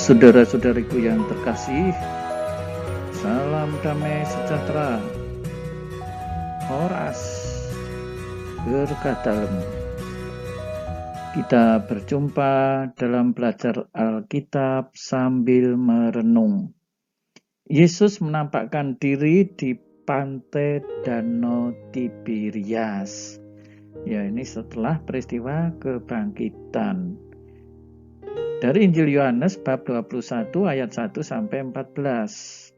Saudara-saudariku yang terkasih, salam damai sejahtera, Horas berkah dalam. Kita berjumpa dalam belajar Alkitab sambil merenung. Yesus menampakkan diri di pantai Danau Tiberias. Ya, ini setelah peristiwa kebangkitan. Dari Injil Yohanes bab 21 ayat 1 sampai 14.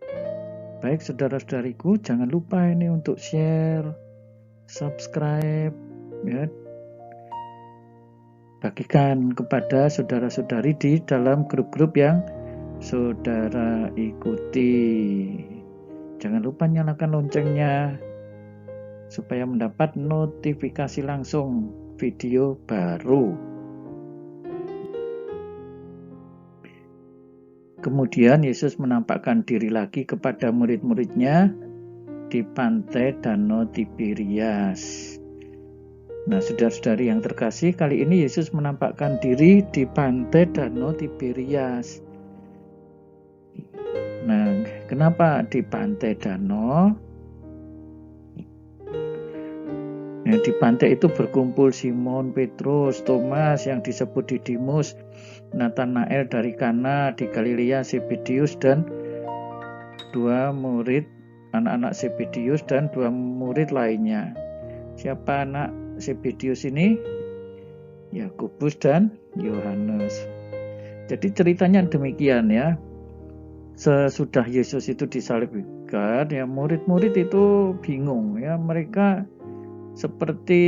Baik saudara-saudariku, jangan lupa ini untuk share, subscribe, ya. Bagikan kepada saudara-saudari di dalam grup-grup yang saudara ikuti. Jangan lupa nyalakan loncengnya supaya mendapat notifikasi langsung video baru. Kemudian Yesus menampakkan diri lagi kepada murid-muridnya di pantai Danau Tiberias. Nah, saudara-saudari yang terkasih, kali ini Yesus menampakkan diri di pantai Danau Tiberias. Nah, kenapa di pantai Danau? Nah, di pantai itu berkumpul Simon, Petrus, Thomas yang disebut Didimus, Nathanael dari Kana di Galilea, Zebedius dan dua murid anak-anak Zebedius dan dua murid lainnya. Siapa anak Zebedius ini? Yakobus dan Yohanes. Jadi ceritanya demikian ya. Sesudah Yesus itu disalibkan, ya murid-murid itu bingung ya, mereka seperti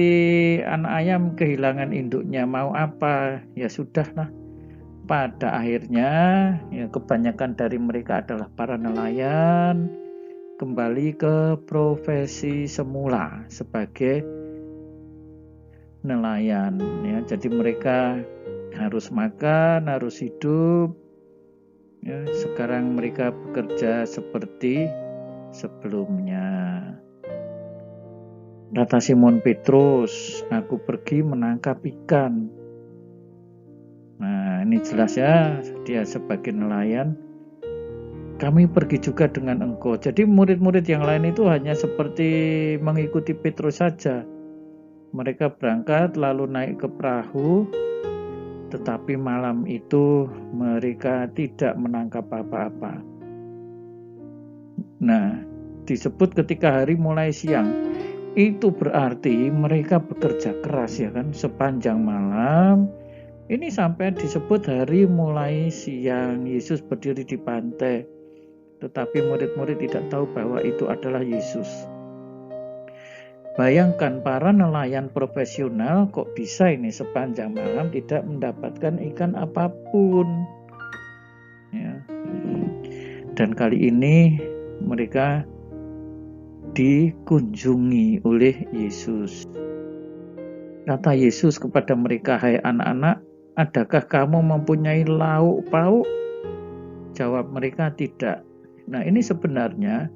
anak ayam kehilangan induknya, mau apa? Ya sudahlah. Pada akhirnya ya kebanyakan dari mereka adalah para nelayan, kembali ke profesi semula sebagai nelayan ya. Jadi mereka harus makan, harus hidup ya. Sekarang mereka bekerja seperti sebelumnya. Kata Simon Petrus, aku pergi menangkap ikan. Nah, ini jelas ya, dia sebagai nelayan. Kami pergi juga dengan engkau. Jadi murid-murid yang lain itu hanya seperti mengikuti Petrus saja. Mereka berangkat lalu naik ke perahu, tetapi malam itu mereka tidak menangkap apa-apa. Nah, disebut ketika hari mulai siang. Itu berarti mereka bekerja keras ya kan, sepanjang malam. Ini sampai disebut hari mulai siang. Yesus berdiri di pantai, tetapi murid-murid tidak tahu bahwa itu adalah Yesus. Bayangkan para nelayan profesional kok bisa ini sepanjang malam tidak mendapatkan ikan apapun ya. Dan kali ini mereka dikunjungi oleh Yesus. Kata Yesus kepada mereka, hai anak-anak, adakah kamu mempunyai lauk pauk? Jawab mereka, tidak. Nah, ini sebenarnya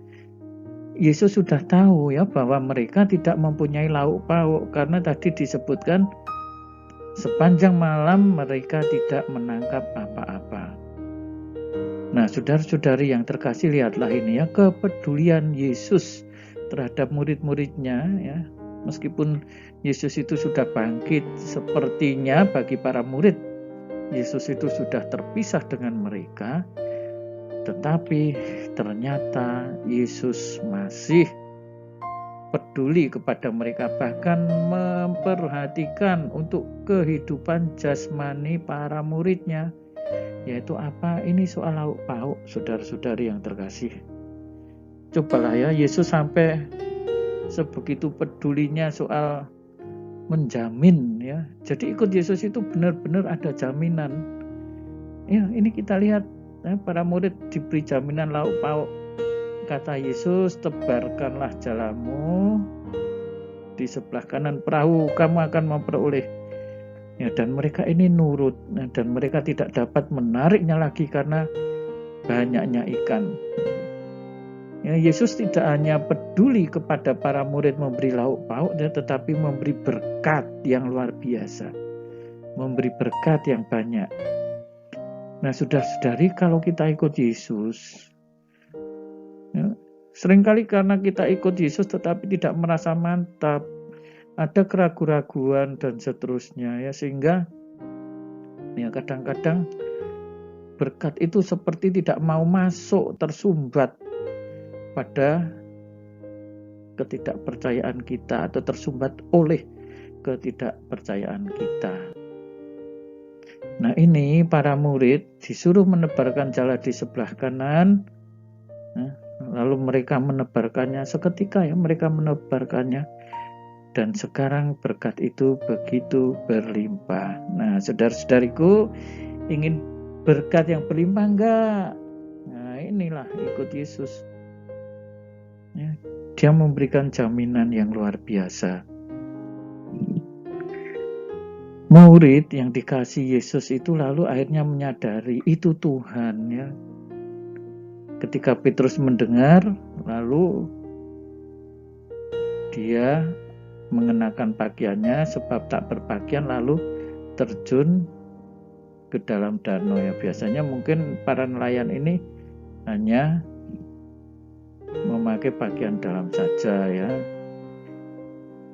Yesus sudah tahu ya bahwa mereka tidak mempunyai lauk pauk, karena tadi disebutkan sepanjang malam mereka tidak menangkap apa-apa. Nah, saudara-saudari yang terkasih, lihatlah ini ya, kepedulian Yesus terhadap murid-muridnya ya. Meskipun Yesus itu sudah bangkit, sepertinya bagi para murid Yesus itu sudah terpisah dengan mereka, tetapi ternyata Yesus masih peduli kepada mereka, bahkan memperhatikan untuk kehidupan jasmani para muridnya. Yaitu apa? Ini soal lauk pauk, saudara-saudari yang terkasih. Cobalah ya, Yesus sampai sebegitu pedulinya soal menjamin ya. Jadi ikut Yesus itu benar-benar ada jaminan. Ya, ini kita lihat ya, para murid diberi jaminan lauk pauk. Kata Yesus, tebarkanlah jalamu di sebelah kanan perahu, kamu akan memperoleh. Ya, dan mereka ini nurut, dan mereka tidak dapat menariknya lagi karena banyaknya ikan. Ya, Yesus tidak hanya peduli kepada para murid memberi lauk pauk, tetapi memberi berkat yang luar biasa, memberi berkat yang banyak. Nah, saudara-saudari, kalau kita ikut Yesus, ya, seringkali karena kita ikut Yesus tetapi tidak merasa mantap, ada keraguan-raguan dan seterusnya, ya, sehingga ya kadang-kadang berkat itu seperti tidak mau masuk, tersumbat pada ketidakpercayaan kita atau tersumbat oleh ketidakpercayaan kita. Nah, ini para murid disuruh menebarkan jala di sebelah kanan, lalu mereka menebarkannya seketika, ya, mereka menebarkannya, dan sekarang berkat itu begitu berlimpah. Nah, saudara-saudariku, ingin berkat yang berlimpah enggak? Nah, inilah ikut Yesus, ya, dia memberikan jaminan yang luar biasa. Murid yang dikasih Yesus itu lalu akhirnya menyadari itu Tuhan, ya. Ketika Petrus mendengar, lalu dia mengenakan pakaiannya sebab tak berpakaian, lalu terjun ke dalam danau, ya. Biasanya mungkin para nelayan ini hanya memakai pakaian dalam saja, ya.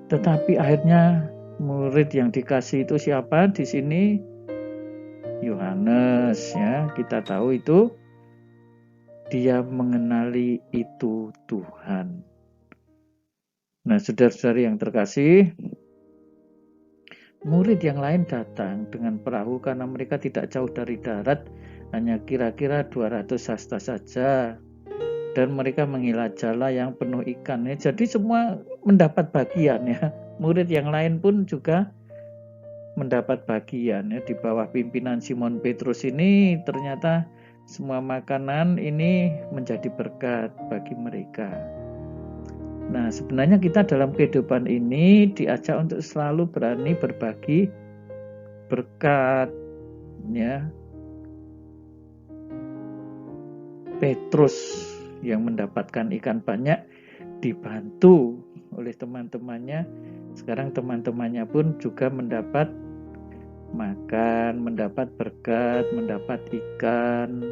Tetapi akhirnya murid yang dikasih itu siapa? Di sini Yohanes, ya. Kita tahu itu dia mengenali itu Tuhan. Nah, saudara-saudari yang terkasih, murid yang lain datang dengan perahu karena mereka tidak jauh dari darat, hanya kira-kira 200 hasta saja, dan mereka menghela jala yang penuh ikan, ya. Jadi semua mendapat bagian, ya. Murid yang lain pun juga mendapat bagian, ya. Di bawah pimpinan Simon Petrus ini ternyata semua makanan ini menjadi berkat bagi mereka. Nah, sebenarnya kita dalam kehidupan ini diajak untuk selalu berani berbagi berkat, ya. Petrus yang mendapatkan ikan banyak dibantu oleh teman-temannya. Sekarang teman-temannya pun juga mendapat makan, mendapat berkat, mendapat ikan.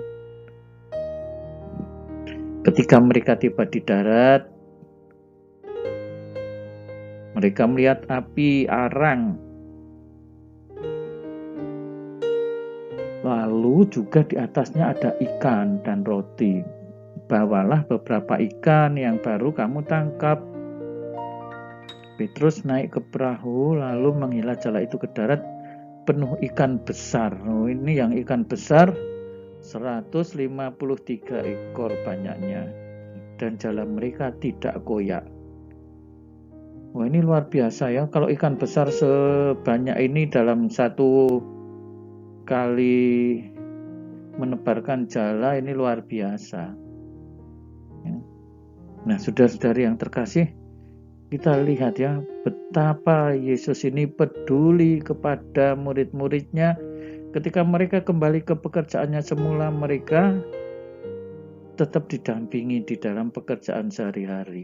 Ketika mereka tiba di darat, mereka melihat api arang, lalu juga di atasnya ada ikan dan roti. Bawalah beberapa ikan yang baru kamu tangkap. Petrus naik ke perahu lalu menghela jala itu ke darat penuh ikan besar. Oh, ini yang ikan besar 153 ekor banyaknya, dan jala mereka tidak koyak. Wah, ini luar biasa, ya. Kalau ikan besar sebanyak ini dalam satu kali menebarkan jala, ini luar biasa, ya. Nah, saudara-saudari yang terkasih, kita lihat, ya, betapa Yesus ini peduli kepada murid-muridnya. Ketika mereka kembali ke pekerjaannya semula, mereka tetap didampingi di dalam pekerjaan sehari-hari.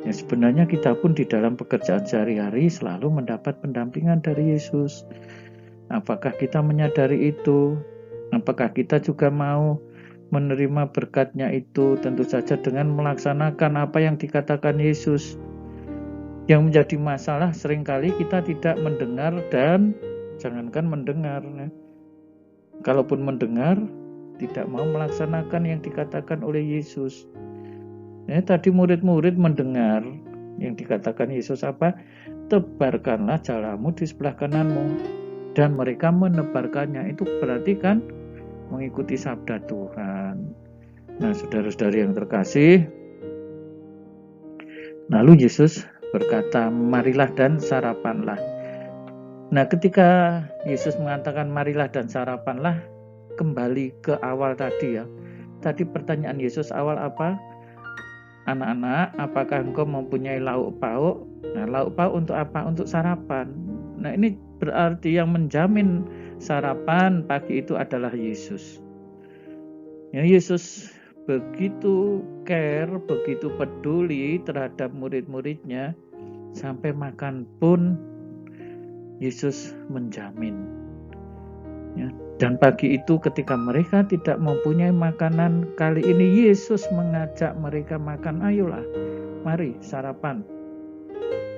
Ya, sebenarnya kita pun di dalam pekerjaan sehari-hari selalu mendapat pendampingan dari Yesus. Apakah kita menyadari itu? Apakah kita juga mau menerima berkatnya itu? Tentu saja dengan melaksanakan apa yang dikatakan Yesus. Yang menjadi masalah seringkali kita tidak mendengar, dan jangankan mendengar, ya. Kalaupun mendengar, tidak mau melaksanakan yang dikatakan oleh Yesus. Ya, tadi murid-murid mendengar yang dikatakan Yesus apa? Tebarkanlah jalamu di sebelah kananmu. Dan mereka menebarkannya. Itu berarti kan mengikuti sabda Tuhan. Nah, saudara-saudari yang terkasih, lalu Yesus berkata, marilah dan sarapanlah. Nah, ketika Yesus mengatakan marilah dan sarapanlah, kembali ke awal tadi, ya. Tadi pertanyaan Yesus awal apa? Anak-anak, apakah engkau mempunyai lauk pauk? Nah, lauk pauk untuk apa? Untuk sarapan. Nah, ini berarti yang menjamin sarapan pagi itu adalah Yesus. Ya, Yesus begitu care, begitu peduli terhadap murid-muridnya, sampai makan pun Yesus menjamin. Ya, dan pagi itu ketika mereka tidak mempunyai makanan, kali ini Yesus mengajak mereka makan. Ayolah, mari sarapan.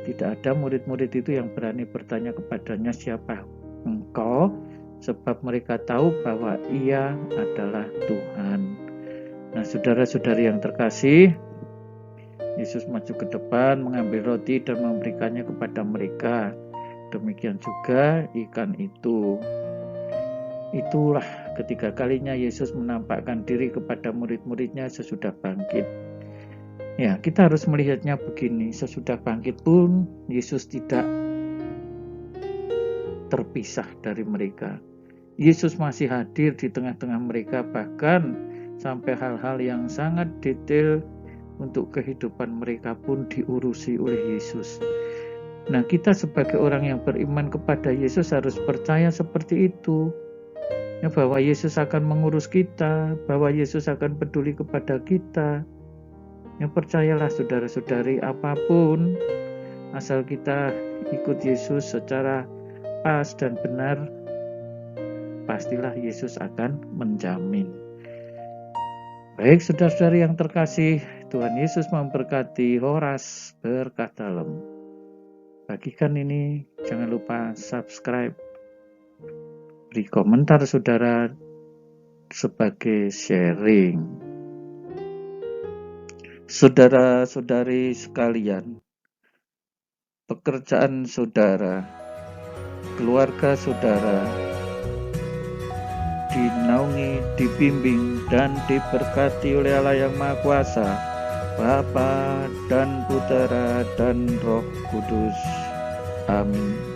Tidak ada murid-murid itu yang berani bertanya kepadanya, siapa engkau? Sebab mereka tahu bahwa ia adalah Tuhan. Nah, saudara-saudari yang terkasih, Yesus maju ke depan, mengambil roti dan memberikannya kepada mereka. Demikian juga ikan itu. Itulah ketiga kalinya Yesus menampakkan diri kepada murid-muridnya sesudah bangkit. Ya, kita harus melihatnya begini, sesudah bangkit pun Yesus tidak terpisah dari mereka. Yesus masih hadir di tengah-tengah mereka, bahkan sampai hal-hal yang sangat detail untuk kehidupan mereka pun diurusi oleh Yesus. Nah, kita sebagai orang yang beriman kepada Yesus harus percaya seperti itu. Ya, bahwa Yesus akan mengurus kita, bahwa Yesus akan peduli kepada kita. Ya, percayalah saudara-saudari, apapun, asal kita ikut Yesus secara pas dan benar, pastilah Yesus akan menjamin. Baik saudara-saudari yang terkasih, Tuhan Yesus memberkati. Horas berkata lem. Bagikan ini, jangan lupa subscribe. Beri komentar saudara sebagai sharing. Saudara-saudari sekalian, pekerjaan saudara, keluarga saudara dinaungi, dibimbing, dan diberkati oleh Allah yang Maha Kuasa, Bapa dan Putera dan Roh Kudus. Amin.